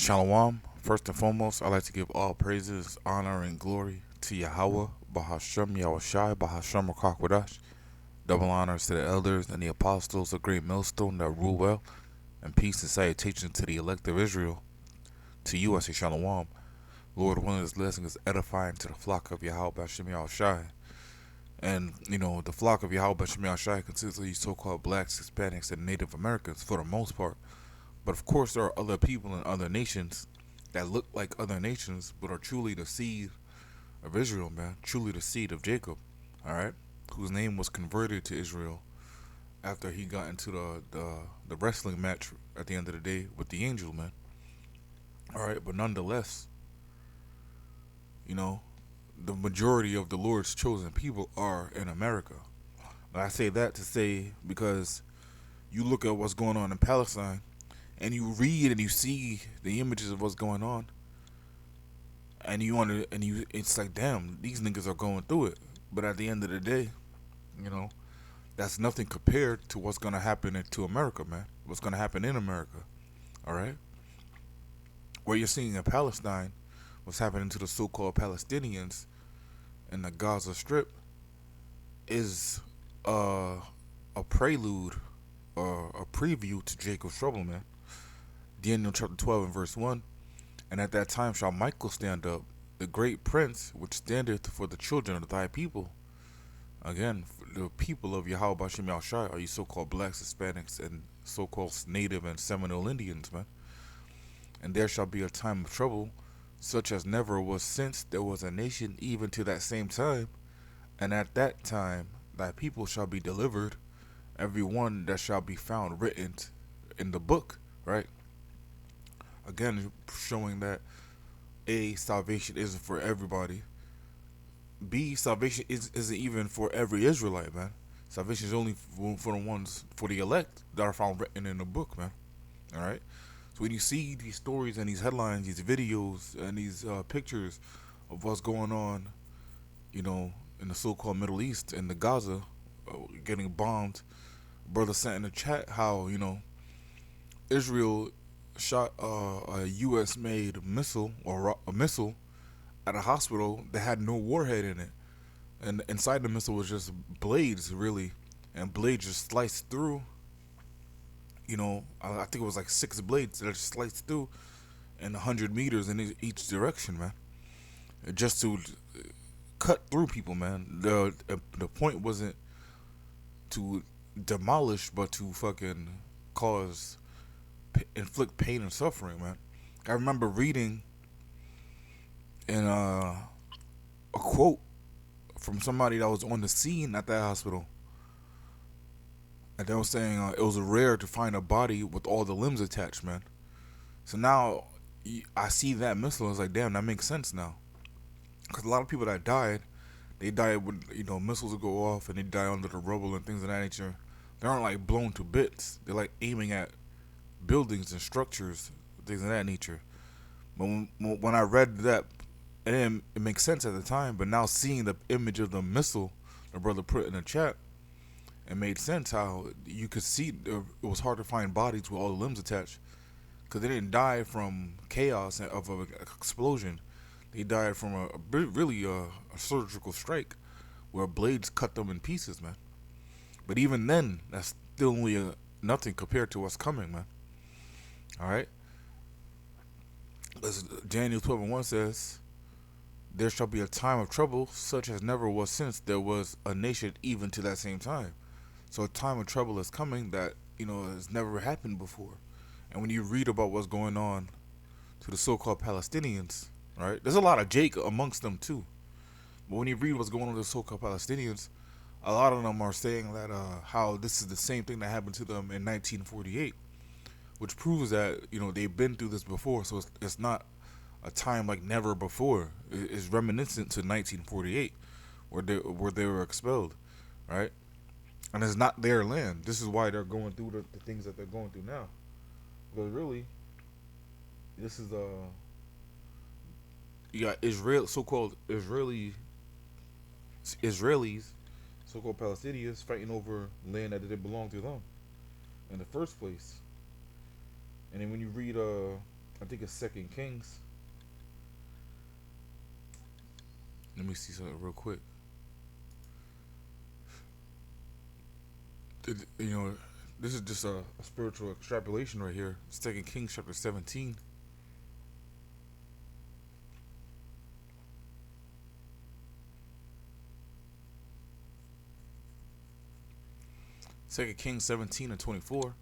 Shalom. First and foremost, I'd like to give all praises, honor, and glory to Yahweh, Bahashem, Yahushai, Bahashem, Rakakwadash. Double honors to the elders and the apostles, a great millstone that rule well, and peace and salutation to the elect of Israel. To you, I say Shalom. Lord, one of his blessings is edifying to the flock of Yahweh, Bahashem, Yahushai. And, the flock of Yahweh, Bahashem, Yahushai consists of these so-called blacks, Hispanics, and Native Americans for the most part. But of course, there are other people in other nations that look like other nations, but are truly the seed of Israel, man. Truly the seed of Jacob, all right? Whose name was converted to Israel after he got into the wrestling match at the end of the day with the angel, man. All right, but nonetheless, the majority of the Lord's chosen people are in America. And I say that to say because you look at what's going on in Palestine, and you read and you see the images of what's going on, and it's like, damn, these niggas are going through it. But at the end of the day, that's nothing compared to what's gonna happen to America, man. What's gonna happen in America, all right? What you're seeing in Palestine, what's happening to the so-called Palestinians in the Gaza Strip, is a prelude or a preview to Jacob's trouble, man. Daniel chapter 12 and verse 1. And at that time shall Michael stand up, the great prince, which standeth for the children of thy people. Again, the people of Yahweh Bashem Yahushai are you so-called blacks, Hispanics, and so-called native and Seminole Indians, man. And there shall be a time of trouble, such as never was since there was a nation even to that same time. And at that time thy people shall be delivered, every one that shall be found written in the book, right? Again, showing that A, salvation isn't for everybody. B, salvation isn't even for every Israelite, man. Salvation is only for the ones, for the elect that are found written in the book, man. Alright? So when you see these stories and these headlines, these videos, and these pictures of what's going on, in the so-called Middle East, in the Gaza, getting bombed, brother sent in the chat how, Israel shot a U.S.-made missile or a missile at a hospital that had no warhead in it, and inside the missile was just blades, really, and blades just sliced through. I think it was like 6 blades that just sliced through, and 100 meters in each direction, man, just to cut through people, man. The point wasn't to demolish, but to fucking inflict pain and suffering, man. I remember reading in a quote from somebody that was on the scene at that hospital, and they were saying it was rare to find a body with all the limbs attached, man. So now I see that missile, I was like, damn, that makes sense now, because a lot of people that died, they died when missiles would go off and they die under the rubble and things of that nature. They aren't like blown to bits. They're like aiming at buildings and structures, things of that nature. But when I read that, it makes sense at the time. But now seeing the image of the missile the brother put in the chat, it made sense how you could see it was hard to find bodies with all the limbs attached, because they didn't die from chaos of an explosion. They died from a surgical strike where blades cut them in pieces, man. But even then, that's still only nothing compared to what's coming, man. All right. As Daniel 12 and 1 says, there shall be a time of trouble such as never was since there was a nation even to that same time. So a time of trouble is coming that, has never happened before. And when you read about what's going on to the so-called Palestinians, right, there's a lot of Jake amongst them too. But when you read what's going on to the so-called Palestinians, a lot of them are saying that how this is the same thing that happened to them in 1948. Which proves that, they've been through this before, so it's not a time like never before. It's reminiscent to 1948, where they were expelled, right? And it's not their land. This is why they're going through the things that they're going through now. Because really, this is you got so-called Israelis, so-called Palestinians fighting over land that didn't belong to them in the first place. And then when you read I think it's Second Kings. Let me see something real quick. You know, this is just a spiritual extrapolation right here. Second Kings chapter 17. Second Kings 17 and 24.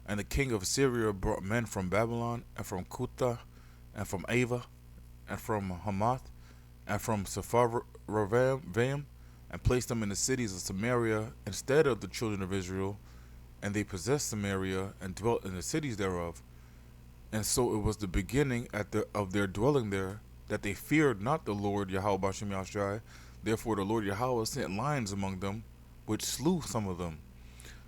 And the king of Assyria brought men from Babylon, and from Kutha, and from Ava, and from Hamath, and from Sepharvaim, and placed them in the cities of Samaria instead of the children of Israel. And they possessed Samaria and dwelt in the cities thereof. And so it was the beginning of their dwelling there, that they feared not the Lord Yahweh Bashem Yahshai. Therefore the Lord Yahweh sent lions among them, which slew some of them.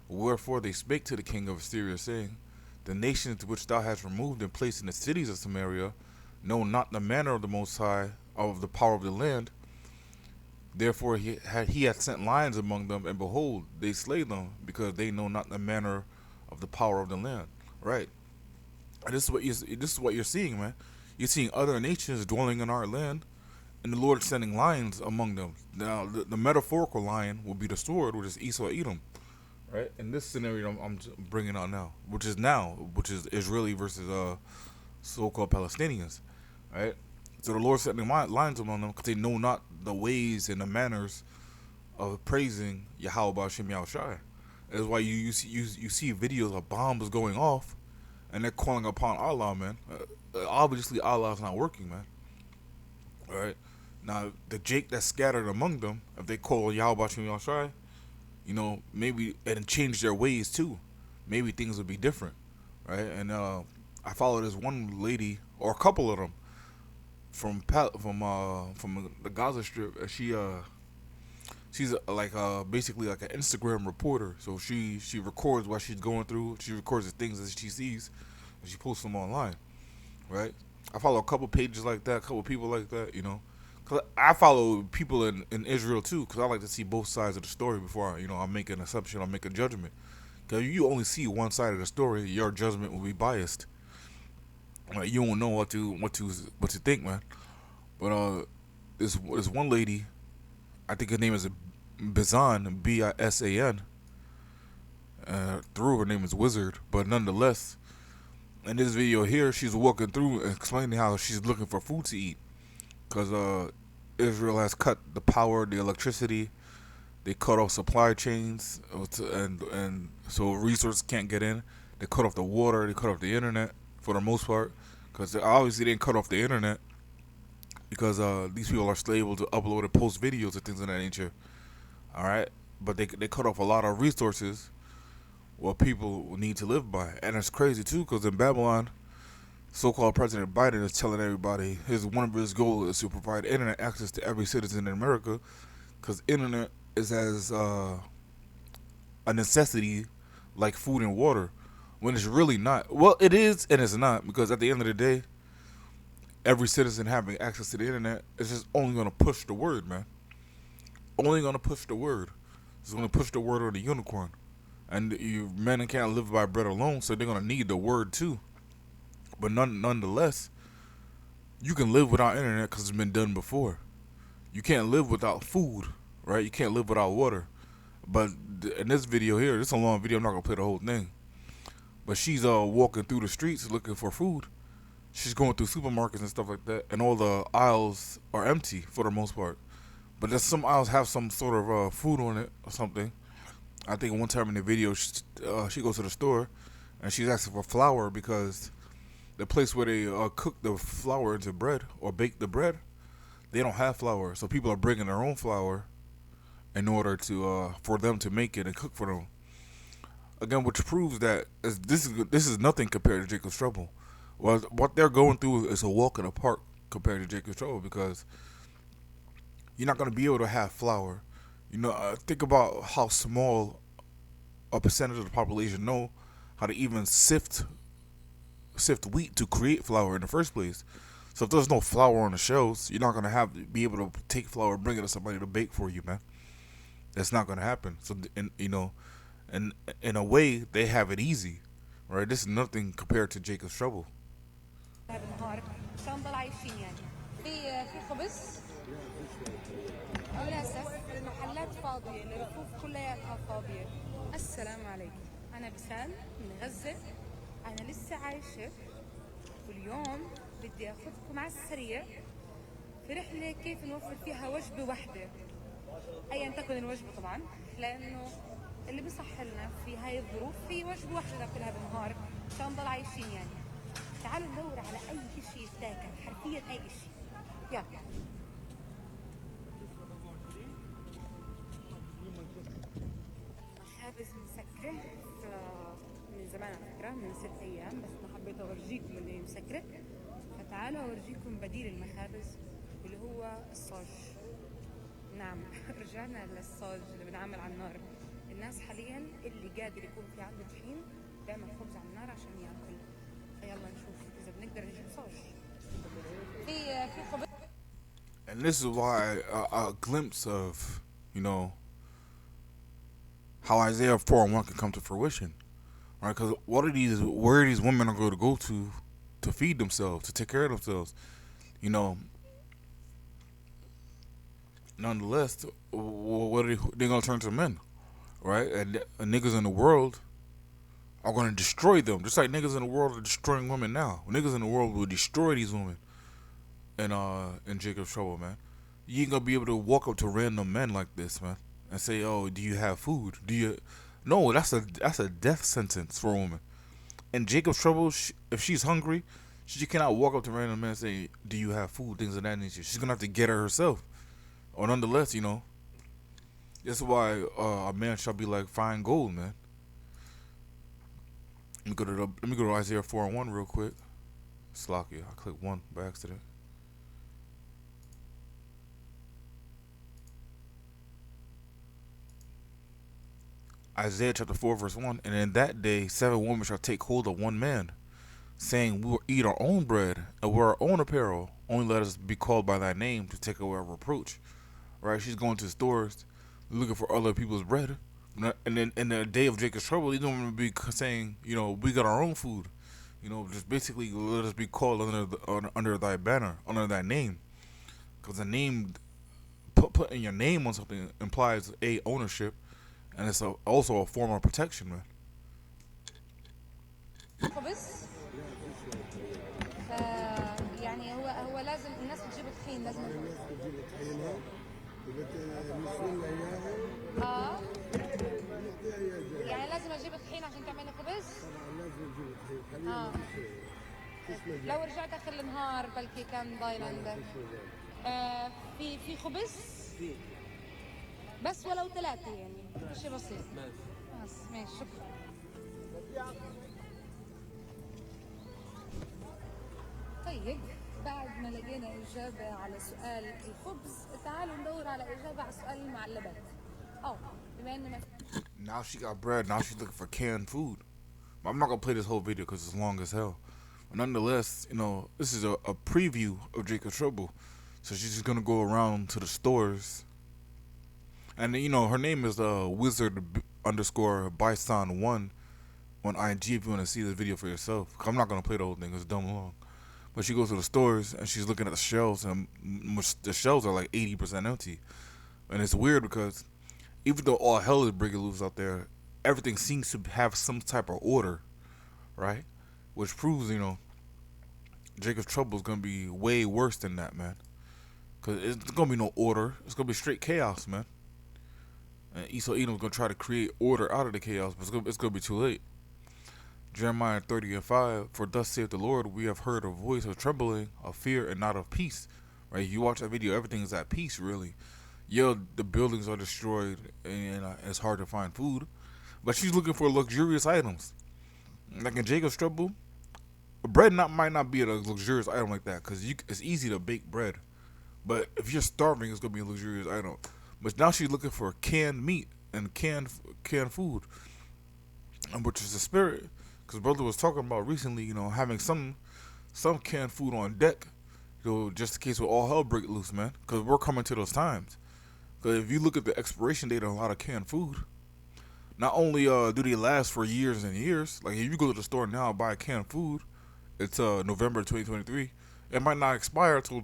Wherefore they spake to the king of Assyria, saying, the nations which thou hast removed and placed in the cities of Samaria know not the manner of the Most High, of the power of the land. Therefore he hath sent lions among them, and behold, they slay them, because they know not the manner of the power of the land. Right. And this is what you're seeing, man. You're seeing other nations dwelling in our land, and the Lord sending lions among them. Now, the metaphorical lion will be the sword, which is Esau Edom. Right. In this scenario, I'm bringing out which is Israeli versus so-called Palestinians. Right. So the Lord sending lions among them because they know not the ways and the manners of praising Yahweh Ba'Shem Yahushai. That's why you see videos of bombs going off, and they're calling upon Allah, man. Obviously, Allah is not working, man. All right. Now, the Jake that's scattered among them, if they call Yahweh Ba'Shem Yahushai, maybe and change their ways too. Maybe things would be different, right? And I follow this one lady or a couple of them from the Gaza Strip. She's basically like an Instagram reporter. So she records what she's going through. She records the things that she sees, and she posts them online, right? I follow a couple pages like that, a couple people like that, Cause I follow people in Israel too, cause I like to see both sides of the story before I make an assumption or make a judgment. Cause you only see one side of the story, your judgment will be biased. Like, you won't know what to think, man. But this one lady, I think her name is Bizan, Bisan. Through her name is Wizard, but nonetheless, in this video here, she's walking through and explaining how she's looking for food to eat. Because Israel has cut the power, the electricity. They cut off supply chains, and so resources can't get in. They cut off the water. They cut off the internet for the most part. Because obviously they didn't cut off the internet because these people are still able to upload and post videos and things of that nature. All right, but they cut off a lot of resources what people need to live by, and it's crazy too. Because in Babylon, so-called President Biden is telling everybody one of his goals is to provide internet access to every citizen in America, because internet is as a necessity like food and water, when it's really not. Well, it is and it's not, because at the end of the day, every citizen having access to the internet is just only going to push the word, man. Only going to push the word. It's going to push the word on the unicorn. And men can't live by bread alone, so they're going to need the word too. But nonetheless, you can live without internet because it's been done before. You can't live without food, right? You can't live without water. But in this video here, this is a long video. I'm not going to play the whole thing. But she's walking through the streets looking for food. She's going through supermarkets and stuff like that. And all the aisles are empty for the most part. But there's some aisles have some sort of food on it or something. I think one time in the video, she goes to the store and she's asking for flour because the place where they cook the flour into bread or bake the bread, they don't have flour. So people are bringing their own flour in order to for them to make it and cook for them. Again, which proves that this is nothing compared to Jacob's trouble. Well, what they're going through is a walk in the park compared to Jacob's trouble, because you're not going to be able to have flour. Think about how small a percentage of the population know how to even sift wheat to create flour in the first place. So if there's no flour on the shelves, you're not going to be able to take flour and bring it to somebody to bake for you, man. That's not going to happen. So, and in a way, they have it easy, right? This is nothing compared to Jacob's trouble. بالنهار عشان نضل عايشين يعني. في خبز. للأسف المحلات فاضية، الرفوف كلها فاضية. السلام عليكم، أنا بسال من غزة. أنا لسه عايشة، واليوم بدي أخذكم على السريع في رحلة كيف نوفر فيها وجبة واحدة، أيا تكن الوجبة طبعا، لأنه اللي بصح لنا في هاي الظروف في وجبة واحدة ناكلها بالنهار عشان نضل عايشين يعني. تعالوا ندور على أي شيء يتاكل، حرفيا أي شيء. يلا. مخابز مسكرة من زمان على فكرة، من 6 أيام، بس أنا حبيت أورجيكم اللي هي مسكرة. فتعالوا أورجيكم بديل المخابز اللي هو الصاج. نعم رجعنا للصاج اللي بنعمل على النار. الناس حاليا اللي قادر يكون في عنده طحين بيعمل خبز على النار عشان ياكل. فيلا نشوف إذا بنقدر نجيب صاج. في خبز. And this is why a glimpse of, you know, how Isaiah 4:1 can come to fruition, right? Because where these women are going to go to feed themselves, to take care of themselves, you know. Nonetheless, what are they going to turn to men, right? And niggas in the world are going to destroy them, just like niggas in the world are destroying women now. Niggas in the world will destroy these women in Jacob's Trouble, man. You ain't gonna be able to walk up to random men like this, man, and say, "Oh, do you have food? Do you?" No, that's a death sentence for a woman. In Jacob's Trouble, if she's hungry, she cannot walk up to random men and say, "Do you have food?" Things of that nature. She's gonna have to get her herself. Or nonetheless, you know, that's why a man shall be like fine gold, man. Let me go to Isaiah 4:1 real quick. Slocky, I clicked one by accident. Isaiah chapter 4 verse 1. And in that day 7 women shall take hold of one man, saying, we will eat our own bread and wear our own apparel. Only let us be called by thy name to take away our reproach. Right? She's going to stores looking for other people's bread. And then in the day of Jacob's trouble, these women will be saying, you know, we got our own food. You know, just basically let us be called under thy banner, under thy name. Because the name, putting your name on something implies ownership, and it's also a form of protection, man. خبز. يعني هو لازم الناس تجيب طحين، لازم الناس بتجيب طحينها وبتمثل لها اياها. اه بنعطيها اياها جاهز. يعني لازم اجيب طحين عشان تعملي خبز. طبعا لازم تجيب طحين حاليا. لو رجعت اخر النهار بلكي كان ضايل عندك. في خبز بس ولو 3 يعني شيء بسيط. بس ماشي شكرا. طيب بعد ما لقينا إجابة على سؤال الخبز، تعالوا ندور على إجابة على سؤال المعلبات. بما إن Now she got bread. Now she's looking for canned food. I'm not gonna play this whole video because it's long as hell. But nonetheless, you know, this is a preview of Jacob's Trouble. So she's just gonna go around to the stores, and you know her name is Wizard underscore Bison1 on IG if you want to see this video for yourself. I'm not gonna play the whole thing; it's dumb long. But she goes to the stores and she's looking at the shelves, and the shelves are like 80% empty. And it's weird because even though all hell is breaking loose out there, everything seems to have some type of order, right? Which proves, you know, Jacob's Trouble is gonna be way worse than that, man. Cause it's gonna be no order; it's gonna be straight chaos, man. And Esau Edom's gonna try to create order out of the chaos, but it's gonna be too late. Jeremiah 30:5, for thus saith the Lord, we have heard a voice of trembling, of fear, and not of peace. Right? You watch that video, everything is at peace, really. Yeah, the buildings are destroyed, and it's hard to find food. But she's looking for luxurious items. Like in Jacob's Trouble, bread might not be a luxurious item like that, because it's easy to bake bread. But if you're starving, it's going to be a luxurious item. But now she's looking for canned meat and canned food, which is the spirit. Because brother was talking about recently, you know, having some canned food on deck, you know, just in case we all hell break loose, man. Because we're coming to those times. Because if you look at the expiration date on a lot of canned food, not only do they last for years and years, like if you go to the store now and buy canned food, It's November 2023. It might not expire until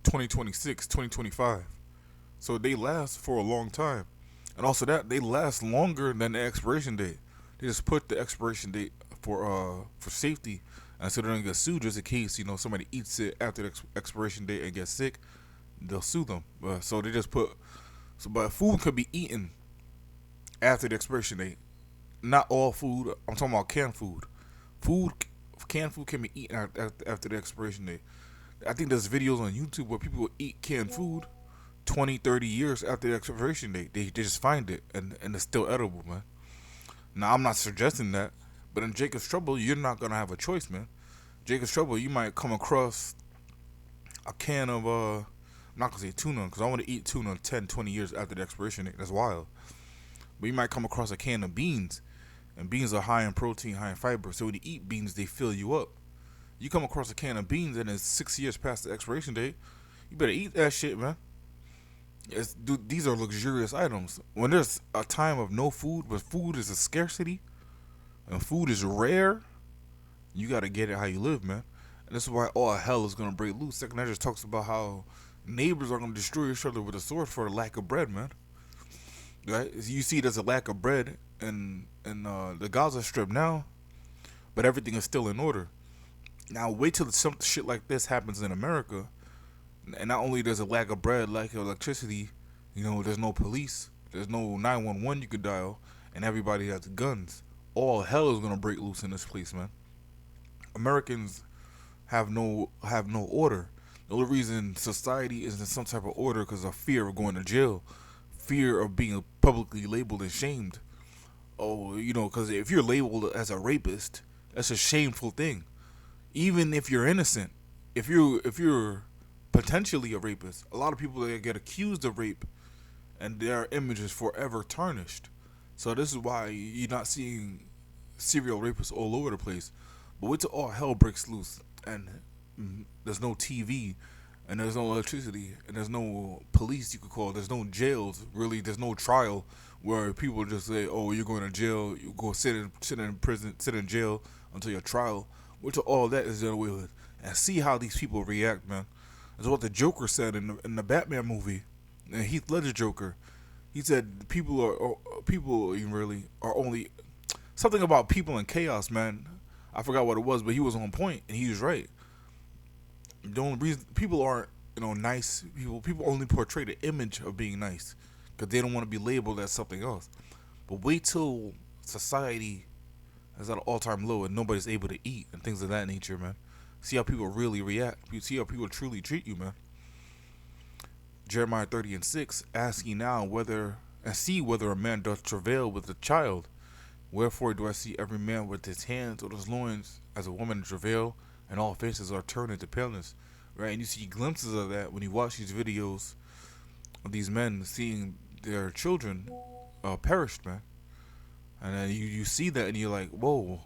2026, 2025. So they last for a long time. And also that they last longer than the expiration date. They just put the expiration date for safety, and so they don't get sued just in case somebody eats it after the expiration date and gets sick. They'll sue them. So they just put but food could be eaten after the expiration date. Not all food. I'm talking about canned food. Food Canned food can be eaten after the expiration date. I think there's videos on YouTube where people eat canned food 20, 30 years after the expiration date. They just find it and it's still edible, man. Now, I'm not suggesting that, but in Jacob's Trouble, you're not going to have a choice, man. Jacob's Trouble, you might come across a can of, I'm not going to say tuna, because I want to eat tuna 10, 20 years after the expiration date. That's wild. But you might come across a can of beans, and beans are high in protein, high in fiber, so when you eat beans, they fill you up. You come across a can of beans, and it's 6 years past the expiration date, you better eat that shit, man. Dude, these are luxurious items. When there's a time of no food, but food is a scarcity, and food is rare, you gotta get it how you live, man. And this is why all hell is gonna break loose. Second Ezra talks about how neighbors are gonna destroy each other with a sword for the lack of bread, man. Right? You see, there's a lack of bread in the Gaza Strip now, but everything is still in order. Now, wait till some shit like this happens in America. And not only there's a lack of bread, lack of electricity, there's no police, there's no 911 you could dial, and everybody has guns. All hell is gonna break loose in this place, man. Americans have no order. The only reason society is in some type of order because of fear of going to jail, fear of being publicly labeled and shamed. Oh, because if you're labeled as a rapist, that's a shameful thing. Even if you're innocent, if you're potentially a rapist, a lot of people that get accused of rape and their image is forever tarnished. So this is why you're not seeing serial rapists all over the place. But wait till all hell breaks loose and there's no TV and there's no electricity and there's no police you could call, there's no jails, really, there's no trial where people just say, oh, you're going to jail, you go sit in prison, sit in jail until your trial. Wait till all that is done away with and see how these people react, man. That's what the Joker said in the Batman movie, and Heath Ledger Joker. He said people really are only something about people in chaos, man. I forgot what it was, but he was on point, and he was right. The only reason people aren't nice people only portray the image of being nice because they don't want to be labeled as something else. But wait till society is at an all-time low and nobody's able to eat and things of that nature, man. See how people really react. You see how people truly treat you, man. Jeremiah 30:6, ask ye now see whether a man doth travail with a child. Wherefore do I see every man with his hands or his loins as a woman in travail, and all faces are turned into paleness. Right? And you see glimpses of that when you watch these videos of these men seeing their children perished, man. And then you see that and you're like, whoa,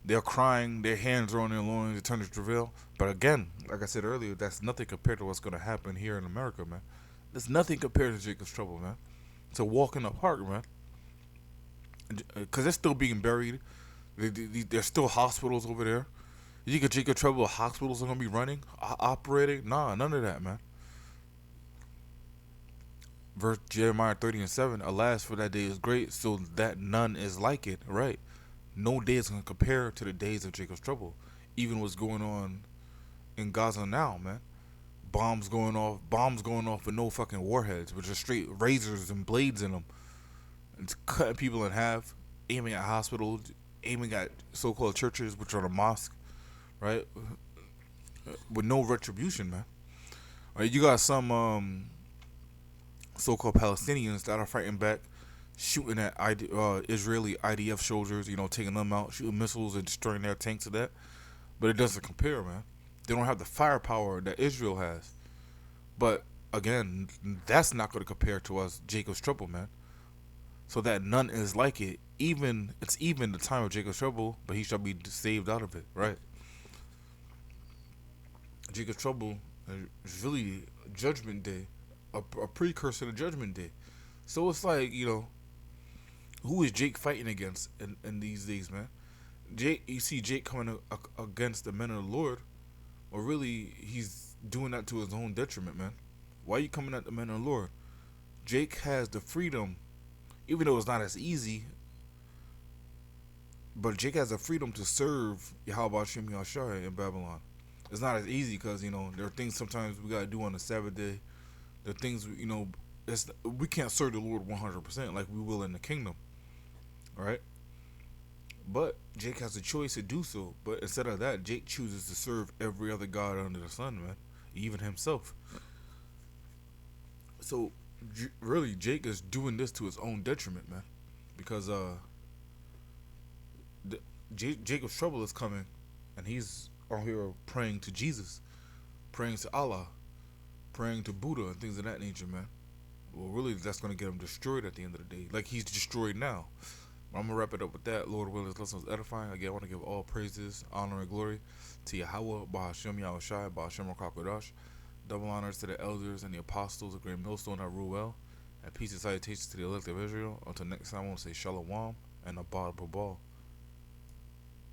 they're crying, their hands are on their loins, they turn to travail. But again, like I said earlier, that's nothing compared to what's going to happen here in America, man. There's nothing compared to Jacob's Trouble, man. It's a walk in the park, man. Because they're still being buried. There's still hospitals over there. You think Jacob's Trouble hospitals are going to be running, operating? Nah, none of that, man. Verse Jeremiah 30:7, alas, for that day is great, so that none is like it, right? No day is going to compare to the days of Jacob's Trouble. Even what's going on in Gaza now, man. Bombs going off with no fucking warheads, with just straight razors and blades in them. It's cutting people in half, aiming at hospitals, aiming at so-called churches, which are the mosque, right? With no retribution, man. Right, you got some so-called Palestinians that are fighting back, shooting at Israeli IDF soldiers, taking them out, shooting missiles and destroying their tanks of that. But it doesn't compare, man. They don't have the firepower that Israel has. But again, that's not going to compare to us, Jacob's Trouble, man. So that none is like it. It's even the time of Jacob's Trouble, but he shall be saved out of it, right? Jacob's Trouble is really Judgment Day, a precursor to Judgment Day. So it's like, who is Jake fighting against in these days, man? Jake, you see Jake coming against the men of the Lord, or really he's doing that to his own detriment, man. Why are you coming at the men of the Lord? Jake has the freedom, even though it's not as easy, but Jake has the freedom to serve Yahweh Shem Yahshai in Babylon. It's not as easy because, there are things sometimes we gotta do on the Sabbath day. There are things, we can't serve the Lord 100% like we will in the kingdom, right? But Jake has a choice to do so. But instead of that, Jake chooses to serve every other god under the sun, man, even himself. So really, Jake is doing this to his own detriment, man, because Jacob's trouble is coming, and he's on here praying to Jesus, praying to Allah, praying to Buddha, and things of that nature, man. Well, really, that's going to get him destroyed at the end of the day. Like he's destroyed now. I'm going to wrap it up with that. Lord willing, this lesson was edifying. Again, I want to give all praises, honor, and glory to Yahweh, Bahashem Yahushai, Bahashem Rakakodash. Double honors to the elders and the apostles of Great Millstone that rule well. And peace and salutations to the elect of Israel. Until next time, I want to say Shalom and Abad Babal.